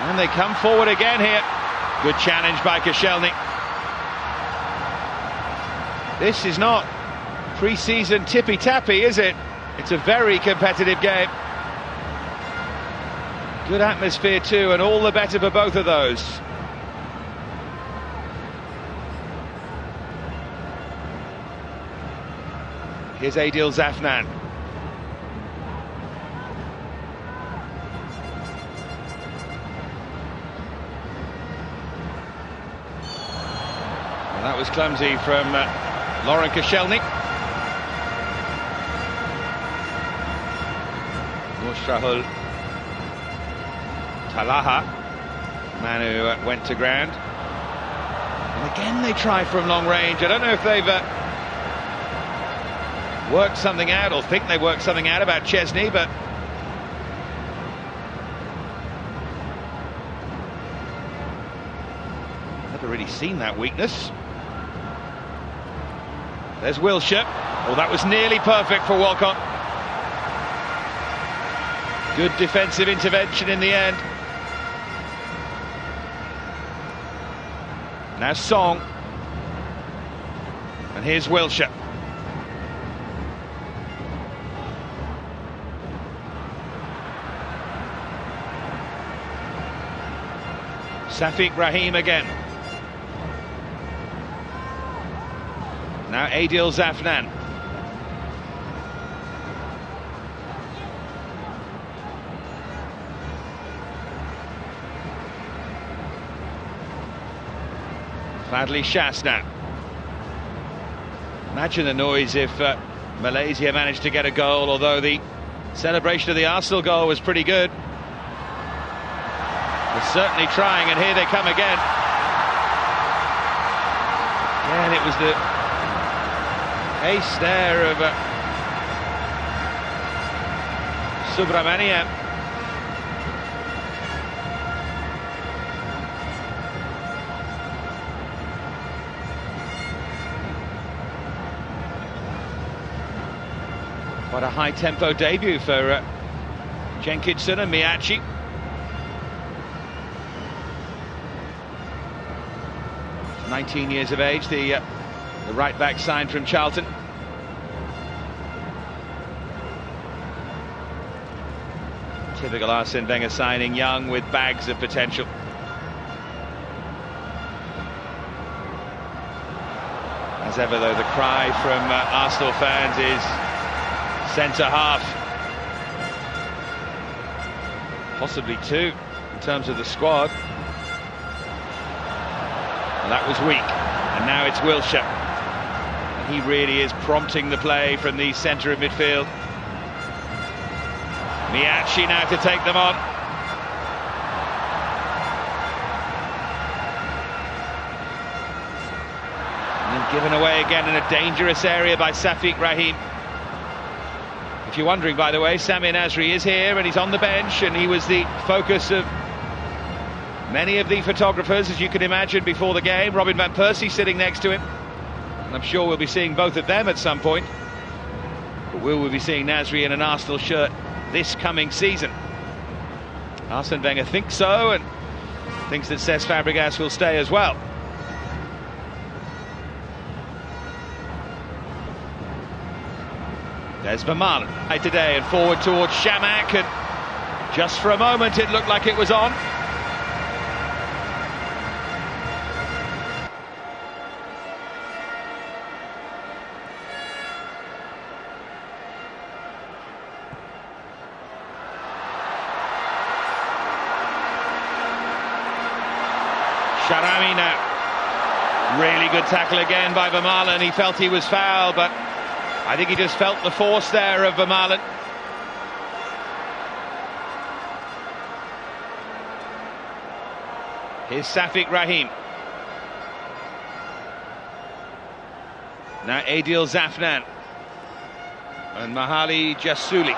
And they come forward again here. Good challenge by Koscielny. This is not pre-season tippy-tappy, is it? It's a very competitive game. Good atmosphere too, and all the better for both of those. Here's Adil Zafnan. Well, that was clumsy from Laurent Koscielny. Mushrahul Talaha, man who went to ground. And again they try from long range. I don't know if they've worked something out, or think they worked something out about Chesney, but never really seen that weakness. There's Wilshere. Oh, that was nearly perfect for Walcott. Good defensive intervention in the end. Now Song. And here's Wilshere. Safiq Rahim again. Now Adil Zafnan. Fadli Shas now. Imagine the noise if Malaysia managed to get a goal, although the celebration of the Arsenal goal was pretty good. They're certainly trying, and here they come again. And it was the ace there of Subramanian. What a high-tempo debut for Jenkinson and Miyachi. He's 19 years of age, the right-back signed from Charlton. Typical Arsene Wenger signing, young with bags of potential. As ever, though, the cry from Arsenal fans is centre-half. Possibly two in terms of the squad. And that was weak. And now it's Wilshere. And he really is prompting the play from the centre of midfield. Miyachi now to take them on. And then given away again in a dangerous area by Safiq Rahim. If you're wondering, by the way, Samir Nasri is here and he's on the bench, and he was the focus of many of the photographers, as you can imagine, before the game. Robin van Persie sitting next to him, and I'm sure we'll be seeing both of them at some point. But will we be seeing Nasri in an Arsenal shirt this coming season? Arsene Wenger thinks so, and thinks that Cesc Fabregas will stay as well. There's Vermaelen today, and forward towards Shamak, and just for a moment it looked like it was on. Sharami now. Really good tackle again by Vermaelen. He felt he was fouled, but I think he just felt the force there of Vermaelen. Here's Safiq Rahim. Now Adil Zafnan. And Mahali Jassouli.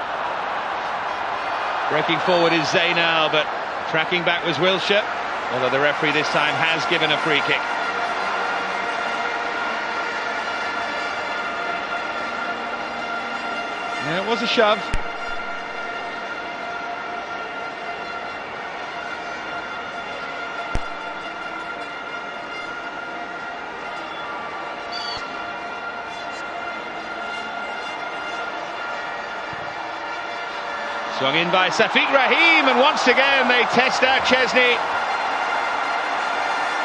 Breaking forward is Zainal, but tracking back was Wilshere. Although the referee this time has given a free kick. Yeah, it was a shove. Swung in by Safik Rahim, and once again they test out Chesney.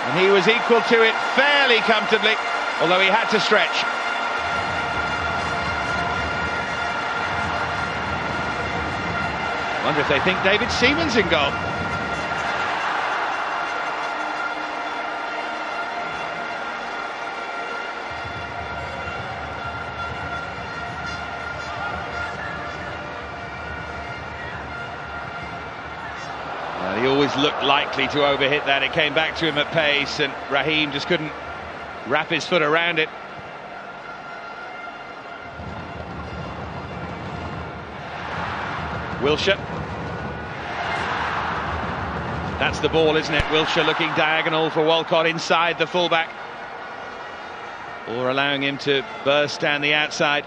And he was equal to it fairly comfortably, although he had to stretch. I wonder if they think David Seaman's in goal. He always looked likely to overhit that. It came back to him at pace, and Rahim just couldn't wrap his foot around it. Wilshere. That's the ball, isn't it? Wilshere looking diagonal for Walcott inside the fullback, or allowing him to burst down the outside.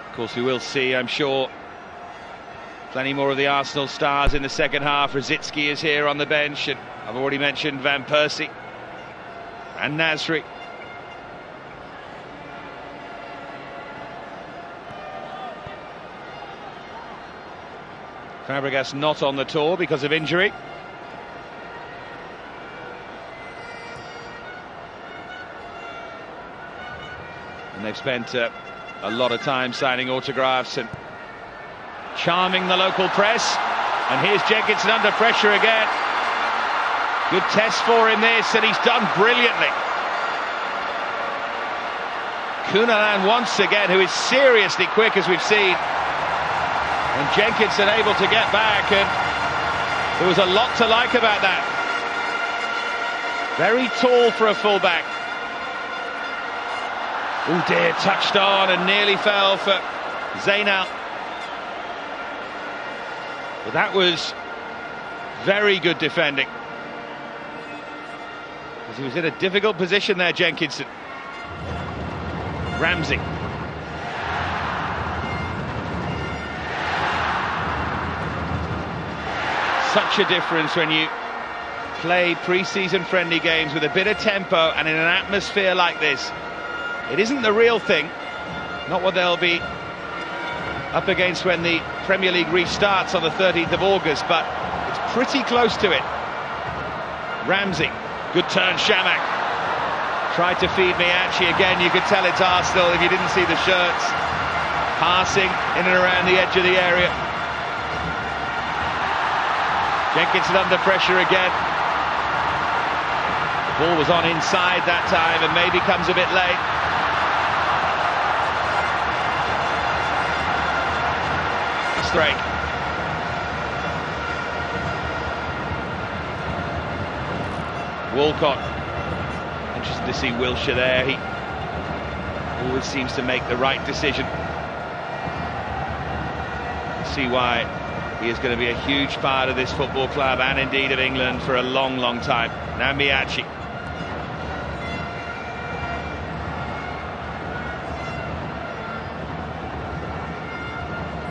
Of course, we will see, I'm sure, plenty more of the Arsenal stars in the second half. Rosicky is here on the bench, and I've already mentioned Van Persie and Nasri. Fabregas not on the tour because of injury. And they've spent a lot of time signing autographs and charming the local press. And here's Jenkinson under pressure again. Good test for him this, and he's done brilliantly. Kuala once again, who is seriously quick, as we've seen. And Jenkinson able to get back, and there was a lot to like about that. Very tall for a fullback. Oh dear, touched on and nearly fell for Zainal. But that was very good defending, because he was in a difficult position there, Jenkinson. Ramsey. Such a difference when you play pre-season friendly games with a bit of tempo and in an atmosphere like this. It isn't the real thing, not what they'll be up against when the Premier League restarts on the 13th of August, but it's pretty close to it. Ramsey, good turn, Shamak. Tried to feed Miachi again, you could tell it's Arsenal if you didn't see the shirts. Passing in and around the edge of the area. Jenkinson under pressure again. The ball was on inside that time and maybe comes a bit late. Strike. Walcott. Interested to see Wilshere there. He always seems to make the right decision. See why he is going to be a huge part of this football club and indeed of England for a long, long time. Now Miachi.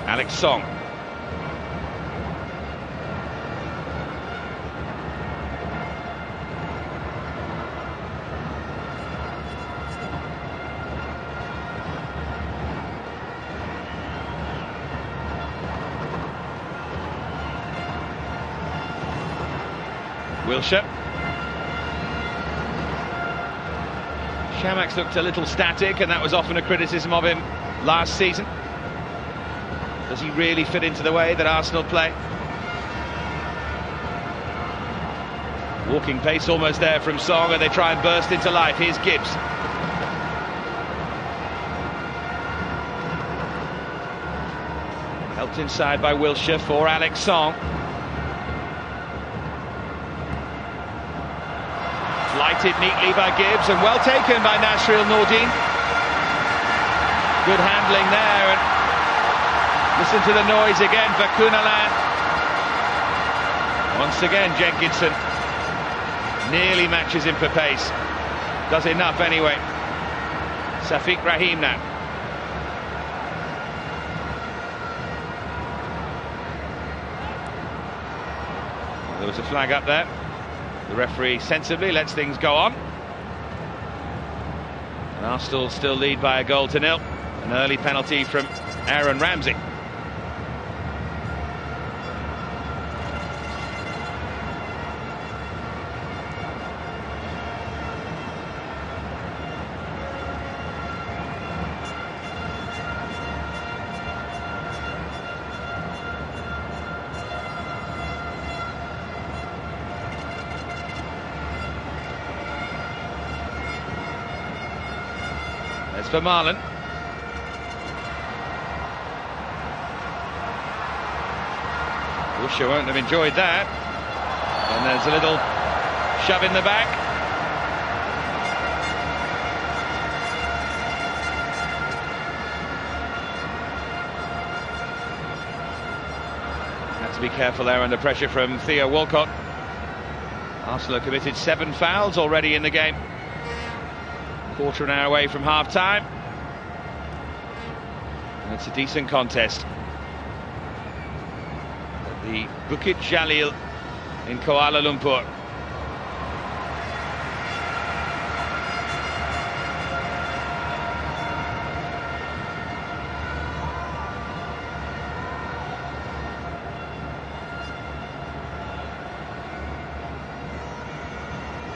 Alex Song. Wilshere. Shamak's looked a little static, and that was often a criticism of him last season. Does he really fit into the way that Arsenal play? Walking pace almost there from Song, and they try and burst into life. Here's Gibbs. Helped inside by Wilshere for Alex Song. Lighted neatly by Gibbs, and well taken by Nasional Nordin. Good handling there, and listen to the noise again for Kuala. Once again Jenkinson nearly matches him for pace. Does enough anyway. Safik Rahim now. There was a flag up there. The referee sensibly lets things go on. And Arsenal still lead by a goal to nil. An early penalty from Aaron Ramsey. There's for Marlon. Usher won't have enjoyed that. And there's a little shove in the back. Had to be careful there under pressure from Theo Walcott. Arsenal have committed 7 fouls already in the game. Quarter an hour away from half-time. And it's a decent contest. The Bukit Jalil in Kuala Lumpur.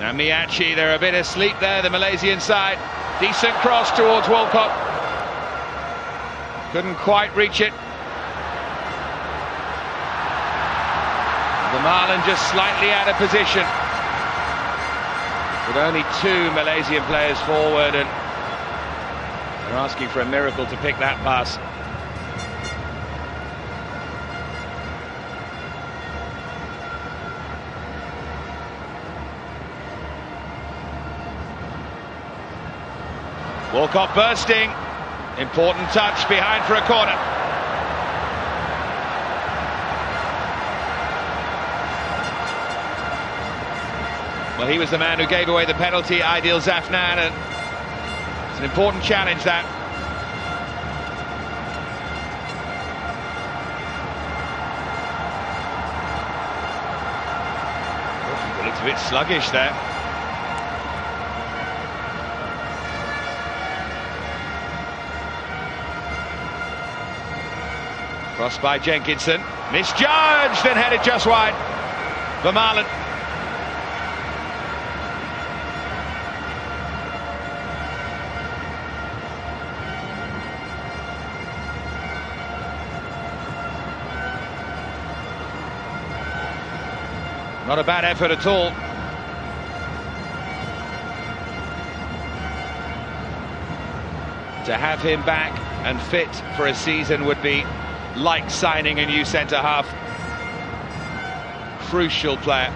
Now Miachi, they're a bit asleep there, the Malaysian side. Decent cross towards Walcott. Couldn't quite reach it. The Marlon just slightly out of position. With only 2 Malaysian players forward, and they're asking for a miracle to pick that pass. Walcott bursting. Important touch behind for a corner. Well, he was the man who gave away the penalty, Aidil Zafnan, and it's an important challenge, that. Oh, it looks a bit sluggish there. Crossed by Jenkinson, misjudged and headed just wide for Marlon. Not a bad effort at all. To have him back and fit for a season would be like signing a new centre-half. Crucial player.